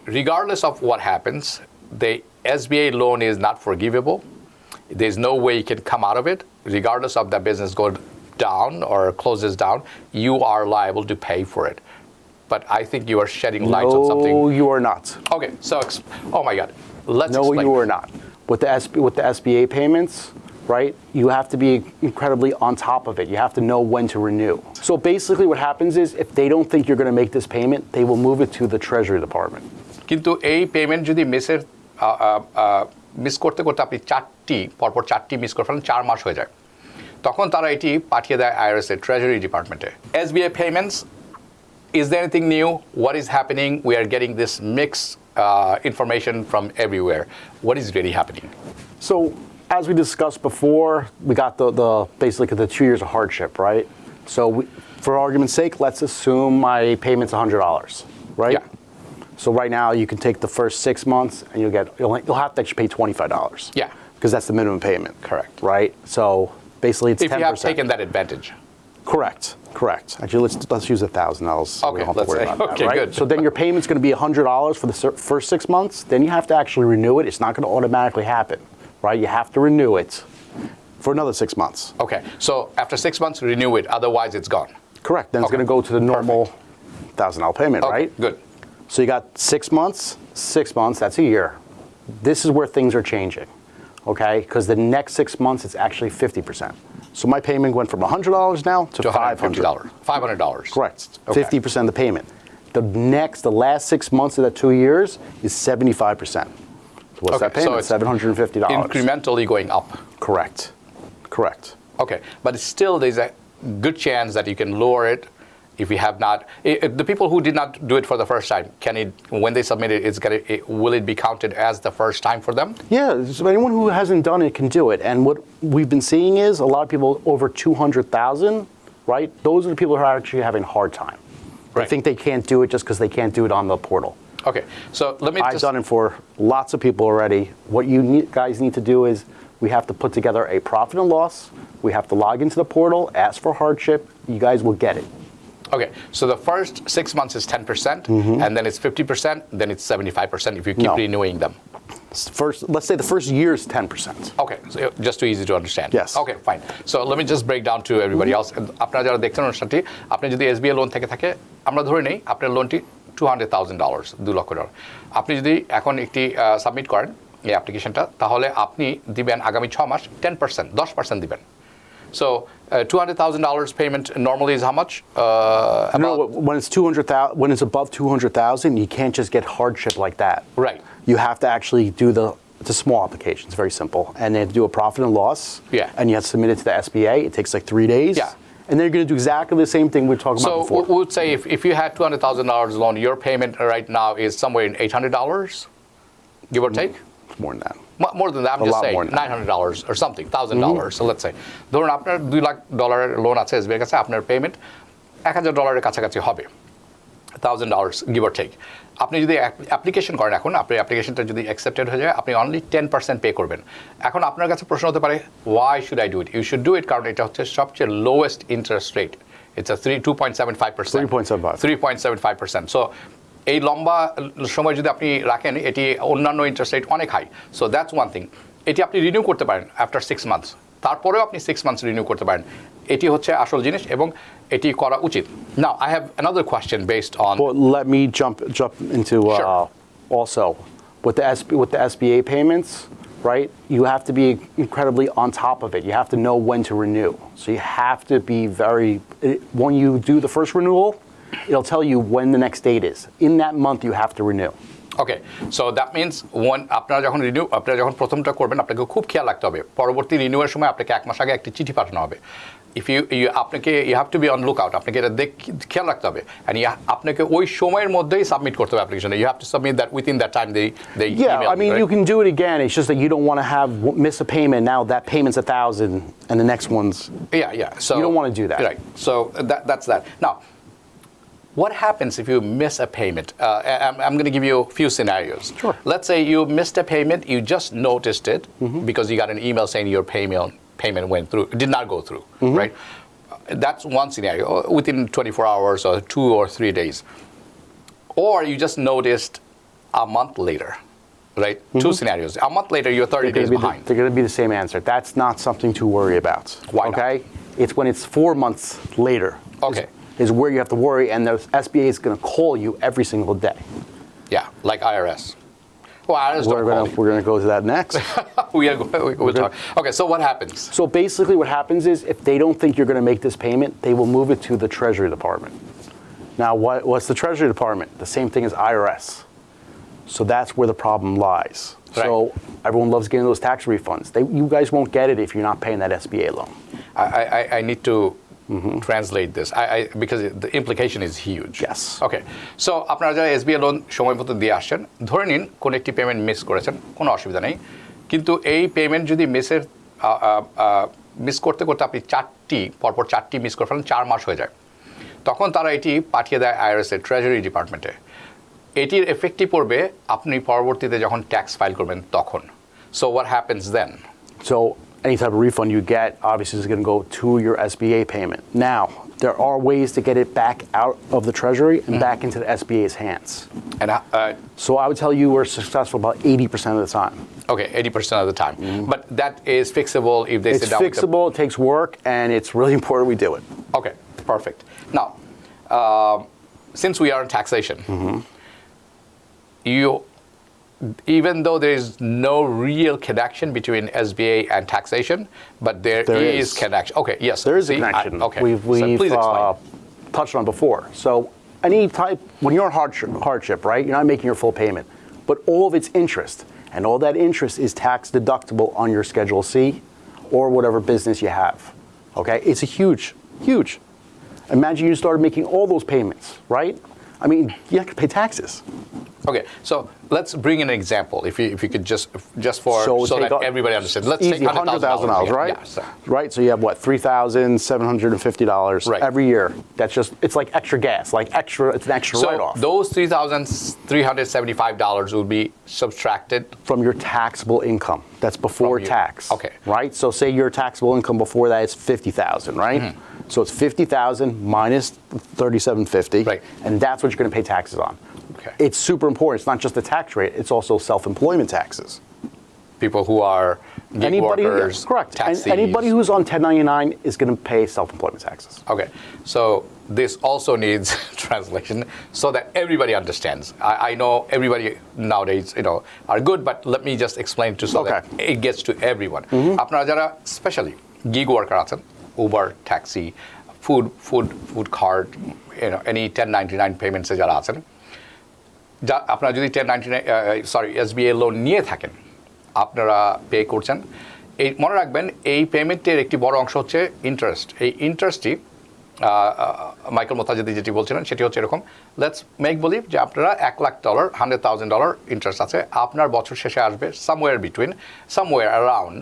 regardless of what happens, the SBA loan is not forgivable. There's no way you can come out of it. Regardless of that business goes down or closes down, you are liable to pay for it. But I think you are shedding light on something. No, you are not. Okay, so, oh my God. Let's No, explain. you are not. With the SBA payments, right, you have to be incredibly on top of it. You have to know when to renew. So basically what happens is if they don't think you're going to make this payment, they will move it to the Treasury Department. কিন্তু এই payment যদি miss করতে করতে আপনি পরপর চারটি miss করে ফেলেন, 4 মাস হয়ে যায়, তখন তারা এটি পাঠিয়ে দেয় IRS এর ট্রেজারি ডিপার্টমেন্টে। SBA payments, is there anything new? What is happening? We are getting this mixed information from everywhere. What is really happening? So as we discussed before, we got the basically the 2 years of hardship, right? So for argument's sake, let's assume my payment's $100, right? Yeah. So right now you can take the first 6 months and you'll have to actually pay $25. Yeah. Because that's the minimum payment. Correct. Right? So basically it's 10%. If you have taken that advantage. Correct. Actually, let's use $1,000. So we don't have to worry about okay, that, right? good. So then your payment's going to be $100 for the first 6 months. Then you have to actually renew it. It's not going to automatically happen, right? You have to renew it for another 6 months. Okay, so after 6 months, renew it. Otherwise, it's gone. Correct. Then it's going to go to the normal $1,000 payment, Okay, right? good. So you got 6 months. 6 months. That's a year. This is where things are changing, okay? Because the next 6 months, it's actually 50%. So my payment went from $100 now to $500. $500. Correct. Okay. 50% of the payment. The last 6 months of that 2 years is 75%. So what's that payment? So it's $750. incrementally going up. Correct. Okay, but still there's a good chance that you can lower it if you have not. The people who did not do it for the first time, when they submit it, will it be counted as the first time for them? Yeah, so anyone who hasn't done it can do it. And what we've been seeing is a lot of people over 200,000, right? Those are the people who are actually having a hard time. They Right. think they can't do it just because they can't do it on the portal. Okay, so let me I've done it for lots of people already. What you guys need to do is we have to put together a profit and loss. We have to log into the portal, ask for hardship. You guys will get it. Okay, so the first 6 months is 10%, and then it's 50%, then it's 75% if you keep renewing them. Let's say the first year is 10%. Okay, so just too easy to understand. Yes. Okay, fine. So let me just break down to everybody else. আপনারা যারা দেখছেন অনুষ্ঠানটি, আপনি যদি SBA loan থেকে থাকে, আমরা ধরে নেই আপনার লোনটি $200,000, $2 লক্ষ। আপনি যদি এখন একটি সাবমিট করেন এই অ্যাপ্লিকেশনটা, তাহলে আপনি দিবেন আগামী 6 মাস 10%, 10% দিবেন। So $200,000 payment normally is how much? No, when it's 200,000, when it's above 200,000, you can't just get hardship like that. Right. You have to actually do it's a small application. It's very simple, and they have to do a profit and loss. Yeah. And you have to submit it to the SBA. It takes like 3 days. Yeah. And they're going to do exactly the same thing we were talking about before. So we would say if you had $200,000 loan, your payment right now is somewhere in $800, give or take. It's more than that. More than that, I'm just saying $900 or something, $1,000. So let's say, ধরুন আপনার $2 lakh loan আছে SBA এর কাছে, আপনার payment $1,000 কাছাকাছি হবে, $1,000 give or take. আপনি যদি অ্যাপ্লিকেশন করেন, এখন আপনার অ্যাপ্লিকেশনটা যদি অ্যাকসেপ্টেড হয়ে যায়, আপনি অনলি 10% পে করবেন। এখন আপনার কাছে প্রশ্ন হতে পারে, why should I do it? You should do it কারণ এটা হচ্ছে সবচেয়ে lowest interest rate. It's a 2.75%. 3.75%. So এই লম্বা সময় যদি আপনি রাখেন, এটি অন্যান্য ইন্টারেস্ট রেট অনেক high. So that's one thing. এটি আপনি রিনিউ করতে পারেন আফটার 6 মান্থস, তারপরেও আপনি 6 মান্থস রিনিউ করতে পারেন। এটি হচ্ছে আসল জিনিস এবং এটি করা উচিত। Now I have another question based on. Well, let me jump into also with the SBA payments, right? You have to be incredibly on top of it. You have to know when to renew. So you have to be when you do the first renewal, it'll tell you when the next date is. In that month, you have to renew. Okay, so that means আপনারা যখন প্রথমটা করবেন, আপনাকে খুব খেয়াল রাখতে হবে পরবর্তী রিনিউয়ের সময় আপনাকে 1 মাস আগে একটি চিঠি পাঠানো হবে। If you have to be on lookout. আপনাকে এটা খেয়াল রাখতে হবে, and আপনাকে ওই সময়ের মধ্যেই সাবমিট করতে হবে application. You have to submit that within that time they Yeah, I mean, right? You can do it again. It's just that you don't want to miss a payment. Now that payment's $1,000, and the next one's So you don't want to do that. Right. So that's that. Now, what happens if you miss a payment? I'm going to give you a few scenarios. Sure. Let's say you missed a payment, you just noticed it because you got an email saying your payment went through, did not go through, right? That's one scenario within 24 hours or 2 or 3 days. Or you just noticed a month later, right? Two scenarios. A month later, you're 30 days behind. They're going to be the same answer. That's not something to worry about. Why not? Okay? It's when it's 4 months later. Okay. Is where you have to worry, and the SBA is going to call you every single day. Yeah, like IRS. Well, IRS don't call you. We're going to go to that next. We'll talk. Okay, so what happens? So basically what happens is if they don't think you're going to make this payment, they will move it to the Treasury Department. Now, what's the Treasury Department? The same thing as IRS. So that's where the problem lies. Right. So everyone loves getting those tax refunds. You guys won't get it if you're not paying that SBA loan. I need to translate this because the implication is huge. Yes. Okay. So আপনারা যারা SBA loan সময় মতো দিয়ে আসছেন, ধরে নিন কোন একটি পেমেন্ট মিস করেছেন, কোনো অসুবিধা নেই। কিন্তু এই পেমেন্ট যদি মিস করতে করতে আপনি পরপর চারটি মিস করে ফেলেন, 4 মাস হয়ে যায়, তখন তারা এটি পাঠিয়ে দেয় IRS এর ট্রেজারি ডিপার্টমেন্টে। এটির এফেক্টই পড়বে আপনি পরবর্তীতে যখন ট্যাক্স ফাইল করবেন তখন। So what happens then? So any type of refund you get obviously is going to go to your SBA payment. Now, there are ways to get it back out of the Treasury and back into the SBA's hands. And so I would tell you we're successful about 80% of the time. Okay, 80% of the time. But that is fixable if they sit down. It's fixable, it takes work, and it's really important we do it. Okay, perfect. Now, since we are in taxation, even though there is no real connection between SBA and taxation, but there is connection. Okay, yes. There is a connection. Okay, We've please explain. Touched on before. So any type, when you're in hardship, right, you're not making your full payment, but all of its interest, and all that interest is tax deductible on your Schedule C or whatever business you have. Okay, it's a huge. Imagine you started making all those payments, right? I mean, you have to pay taxes. Okay, so let's bring an example. If you could just so that everybody understands. Let's take $100,000, right? Yeah, right. So you have what, $3,750 every year. It's like extra gas, It's an extra write-off. So those $3,375 will be subtracted from your taxable income. That's before tax. Okay. Right. So say your taxable income before that is $50,000, right? So it's $50,000 minus $3,750, right, and that's what you're going to pay taxes on. Okay. It's super important. It's not just the tax rate; it's also self-employment taxes. People who are gig workers, correct. taxis. Anybody who's on 1099 is going to pay self-employment taxes. Okay, so this also needs translation so that everybody understands. I know everybody nowadays, are good, but let me just explain so that it gets to everyone. আপনারা যারা specially gig worker আছেন, Uber, taxi, food card, any 1099 payments যারা আছেন, আপনারা যদি SBA loan নিয়ে থাকেন, আপনারা পে করছেন, এই মনে রাখবেন এই পেমেন্টের একটি বড় অংশ হচ্ছে ইন্টারেস্ট। এই ইন্টারেস্টটি মাইকেল মোতাজেদি যেটি বলছিলেন সেটি হচ্ছে এরকম, লেটস মেক বিলিভ যে আপনারা $1,00,000 $100,000 ইন্টারেস্ট আছে, আপনার বছর শেষে আসবে somewhere around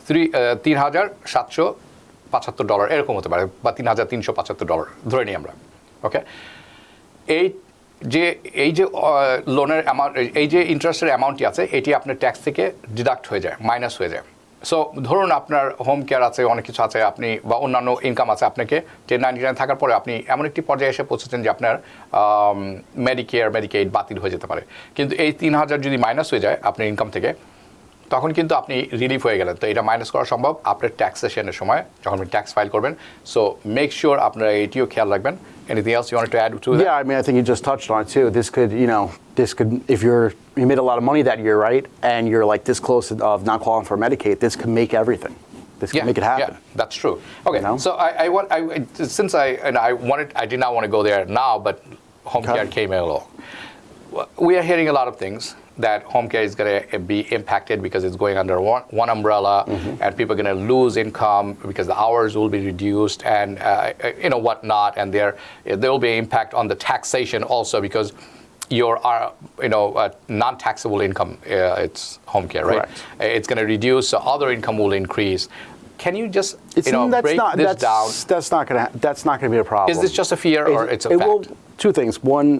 $3,775 এরকম হতে পারে, বা $3,375 ধরে নিই আমরা। ওকে, এই যে লোনের অ্যামাউন্ট, এই যে ইন্টারেস্টের অ্যামাউন্টটি আছে, এটি আপনার ট্যাক্স থেকে ডিডাক্ট হয়ে যায়, মাইনাস হয়ে যায়। সো ধরুন আপনার হোম কেয়ার আছে, অনেক কিছু আছে, আপনি বা অন্যান্য ইনকাম আছে, আপনাকে 1099 থাকার পরে আপনি এমন একটি পর্যায়ে এসে পৌঁছেছেন যে আপনার মেডিকেড বাতিল হয়ে যেতে পারে, কিন্তু এই 3,000 যদি মাইনাস হয়ে যায় আপনার ইনকাম থেকে, তখন কিন্তু আপনি রিলিফ হয়ে গেলেন। তো এটা মাইনাস করা সম্ভব আপনার ট্যাক্সেশনের সময় যখন আপনি ট্যাক্স ফাইল করবেন। সো মেক শিওর আপনারা এটিও খেয়াল রাখবেন। Anything else you wanted to add to that? Yeah, I mean, I think you just touched on it too. This could, if you made a lot of money that year, right, and you're like this close of not qualifying for Medicaid, this could make everything. This could make it happen. Yeah, that's true. Okay, so I did not want to go there now, but home care came along. We are hearing a lot of things that home care is going to be impacted because it's going under one umbrella, and people are going to lose income because the hours will be reduced, and whatnot, and there will be impact on the taxation also because your non-taxable income, it's home care, right? Correct. It's going to reduce, so other income will increase. Can you just break this down? That's not going to be a problem. Is this just a fear or it's a fact? Two things. One,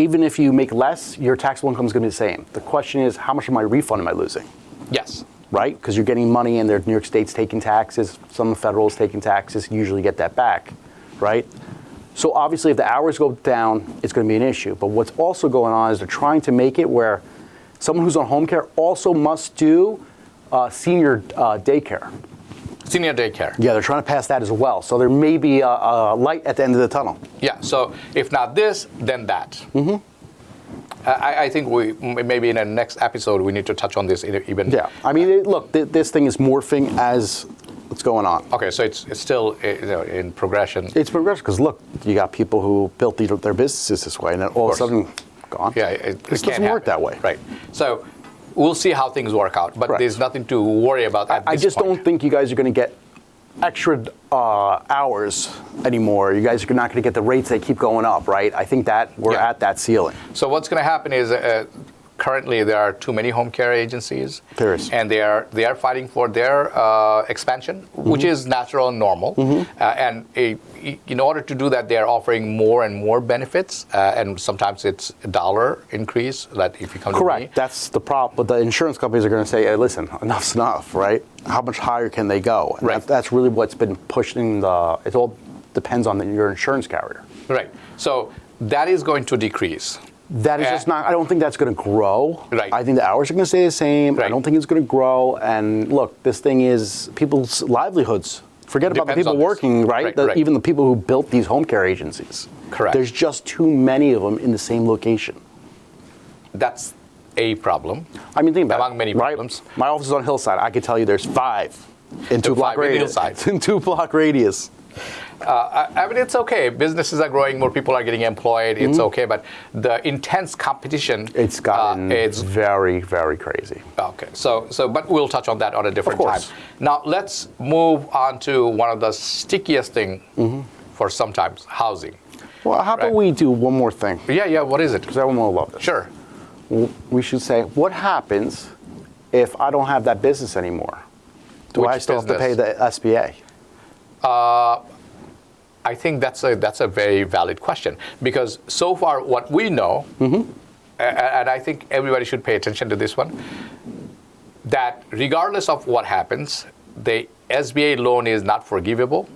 even if you make less, your taxable income is going to be the same. The question is, how much of my refund am I losing? Yes. Right? Because you're getting money and New York State's taking taxes, some federal is taking taxes, you usually get that back, right? So obviously if the hours go down, it's going to be an issue. But what's also going on is they're trying to make it where someone who's on home care also must do senior daycare. Senior daycare. Yeah, they're trying to pass that as well. So there may be a light at the end of the tunnel. Yeah, so if not this, then that. I think we maybe in the next episode we need to touch on this even. Yeah, I mean, look, this thing is morphing as what's going on. Okay, so it's still in progression. It's progression because look, you got people who built their businesses this way, and then all of a sudden gone. Yeah, it doesn't work that way. Right. So we'll see how things work out, but Correct. there's nothing to worry about at I this just point. don't think you guys are going to get extra hours anymore. You guys are not going to get the rates that keep going up, right? I think that we're at that ceiling. So what's going to happen is currently there are too many home care agencies. There is. And they are fighting for their expansion, which is natural and normal. And in order to do that, they are offering more and more benefits. And sometimes it's $1 increase that if you come Correct. to me. That's the problem. But the insurance companies are going to say, hey, listen, enough's enough, right? How much higher can they go? And Right. that's really what's been pushing it all depends on your insurance carrier. Right. So that is going to decrease. That is just not, I don't think that's going to grow. Right. I think the hours are going to stay the same. Right. I don't think it's going to grow. And look, this thing is people's livelihoods. Forget about the Depends people on this. working, right? Right. Even the people who built these home care agencies. Correct. There's just too many of them in the same location. That's a problem. I mean, think about Among it, many right? problems. My office is on Hillside. I could tell you there's 5 in 2 block 5 in radius. Hillside. In 2 block radius. I mean, it's okay. Businesses are growing, more people are getting employed. It's okay, but the intense competition. It's gotten it's very, very crazy. okay. So, but we'll touch on that on a different Of course. time. Now, let's move on to one of the stickiest thing for sometimes housing. Well, how about Right. we do one more thing? Yeah. What is it? Because everyone will love this. Sure. We should say, what happens if I don't have that business anymore? Do Which I still have to pay the SBA? I think that's a very valid question because so far what we know, and I think everybody should pay attention to this one, that regardless of what happens, the SBA loan is not forgivable.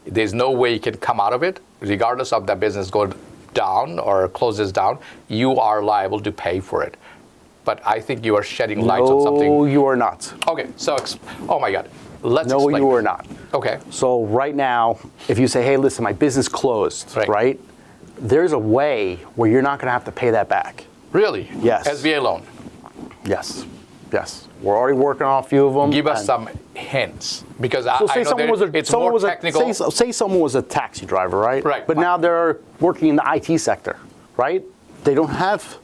There's no way you can come out of it. Regardless of that business goes down or closes down, you are liable to pay for it. But I think you are shedding light on something. No, you are not. Okay, so, oh my God. Let's No, explain. you are not. Okay. So right now, if you say, hey, listen, my business closed, right? There's a way where you're not going to have to pay that back. Really? Yes. SBA loan. Yes. We're already working on a few of them. Give us some hints because So I know it's more technical. Say someone was a taxi driver, right? Right. But now they're working in the IT sector, right? They don't have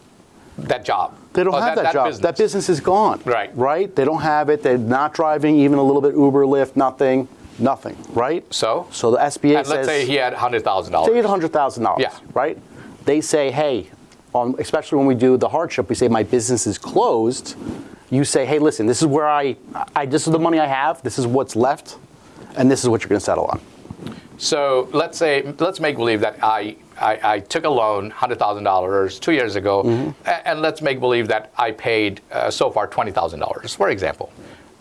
that job. They don't have that job. Business. That business is gone. Right. Right? They don't have it. They're not driving even a little bit Uber, Lyft, nothing. Right? So the SBA and says, let's say he had $100,000. say he had $100,000. Yeah. Right? They say, hey, especially when we do the hardship, we say my business is closed. You say, hey, listen, this is where this is the money I have. This is what's left, and this is what you're going to settle on. So let's make believe that I took a loan, $100,000 2 years ago, and let's make believe that I paid so far $20,000, for example.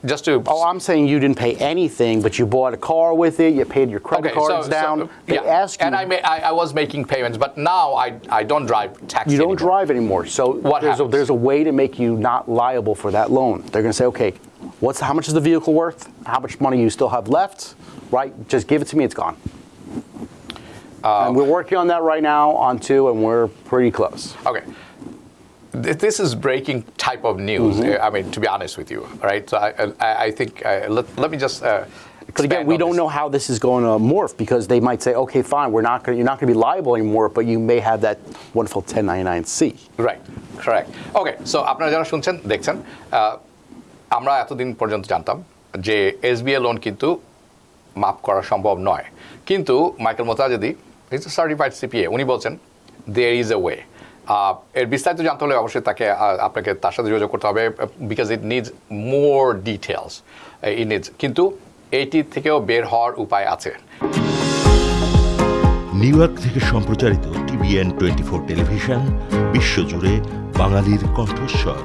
Just to. Oh, I'm saying you didn't pay anything, but you bought a car with it. You paid your credit cards down. They ask you. And I was making payments, but now I don't drive taxi. You don't anymore. drive anymore. So there's a way to make you not liable for that loan. They're going to say, okay, how much is the vehicle worth? How much money you still have left? Right? Just give it to me. It's gone. And we're working on that right now on 2, and we're pretty close. Okay. This is breaking type of news. I mean, to be honest with you, right? So I think let me just. But again, we don't know how this is going to morph because they might say, okay, fine, you're not going to be liable anymore, but you may have that wonderful 1099-C. Right, correct. Okay, so আপনারা যারা শুনছেন দেখছেন, আমরা এতদিন পর্যন্ত জানতাম যে SBA loan কিন্তু মাপ করা সম্ভব নয়, কিন্তু Michael Motazedi is a certified CPA, উনি বলছেন there is a way. এর বিস্তারিত জানতে হলে অবশ্যই আপনাকে তার সাথে যোগাযোগ করতে হবে because it needs more details কিন্তু এইটি থেকেও বের হওয়ার উপায় আছে। নিউ ইয়র্ক থেকে সম্প্রচারিত TVN 24 টেলিভিশন বিশ্বজুড়ে বাঙালির কণ্ঠস্বর।